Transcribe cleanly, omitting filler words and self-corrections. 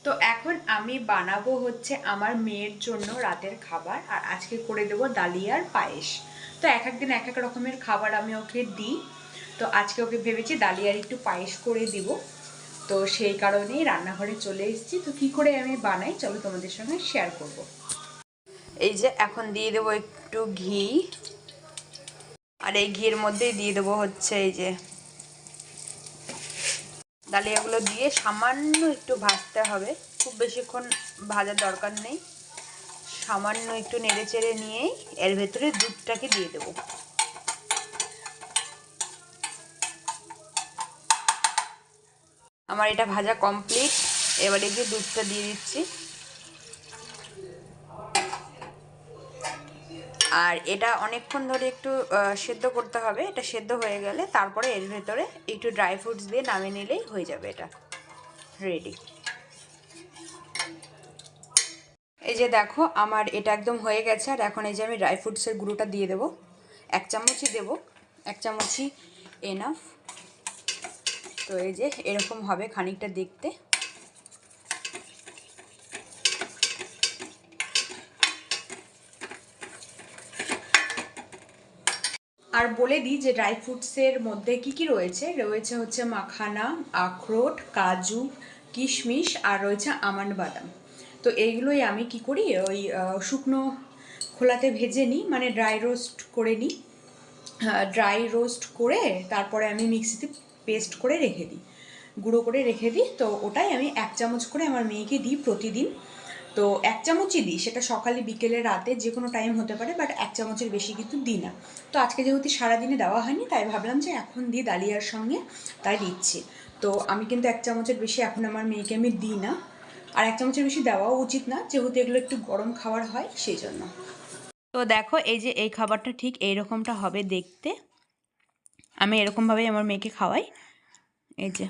তো এখন আমি বানাবো হচ্ছে আমার মেয়ের জন্য রাতের খাবার, আর আজকে করে দেবো ডালিয়ার পায়েস। তো এক একদিন এক এক রকমের খাবার আমি ওকে দিই, তো আজকে ওকে ভেবেছি ডালিয়ার একটু পায়েস করে দিব। তো সেই কারণেই রান্নাঘরে চলে এসেছি। তো কি করে আমি বানাই চলো তোমাদের সঙ্গে শেয়ার করব। এই যে এখন দিয়ে দেবো একটু ঘি, আর এই ঘির মধ্যেই দিয়ে দেবো হচ্ছে এই যে ডালিয়াগুলো দিয়ে সামান্য একটু ভাজতে হবে, খুব বেশিক্ষণ ভাজার দরকার নেই। সামান্য একটু নেড়ে চেড়ে নিয়েই এর ভেতরে দুধটাকে দিয়ে দেব। আমার এটা ভাজা কমপ্লিট, এবারে গিয়ে দুধটা দিয়ে দিচ্ছি। আর এটা অনেকক্ষণ ধরে একটু সেদ্ধ করতে হবে। এটা সেদ্ধ হয়ে গেলে তারপরে এর ভেতরে একটু ড্রাই ফ্রুটস দিয়ে নামিয়ে নিলেই হয়ে যাবে, এটা রেডি। এই যে দেখো আমার এটা একদম হয়ে গেছে। আর এখন এই যে আমি ড্রাই ফ্রুটসের গুঁড়োটা দিয়ে দেবো, 1 চামচই দেবো, 1 চামচই এনাফ। তো এই যে এরকম হবে খানিকটা দেখতে। আর বলে দিই যে ড্রাই ফ্রুটসের মধ্যে কি কি রয়েছে। রয়েছে হচ্ছে মাখানা, আখরোট, কাজু, কিশমিশ, আর রয়েছে আমন্ড বাদাম। তো এইগুলোই আমি কি করি, ওই শুকনো খোলাতে ভেজে নিই, মানে ড্রাই রোস্ট করে নিই। ড্রাই রোস্ট করে তারপরে আমি মিক্সিতে পেস্ট করে রেখে দিই, গুঁড়ো করে রেখে দিই। তো ওটাই আমি 1 চামচ করে আমার মেয়েকে দিই প্রতিদিন। তো 1 চামচই দিই, সেটা সকালে বিকেলে রাতে যে কোনো টাইম হতে পারে, বাট 1 চামচের বেশি কিন্তু দিই না। তো আজকে যেহেতু সারাদিনে দেওয়া হয়নি তাই ভাবলাম যে এখন দিই ডালিয়ার সঙ্গে, তাই দিচ্ছি। তো আমি কিন্তু 1 চামচের বেশি এখন আমার মেয়েকে আমি দিই না, আর 1 চামচের বেশি দেওয়াও উচিত না, যেহেতু এগুলো একটু গরম খাবার হয় সেই জন্য। তো দেখো এই যে এই খাবারটা ঠিক এইরকমটা হবে দেখতে। আমি এরকমভাবেই আমার মেয়েকে খাওয়াই, এই যে।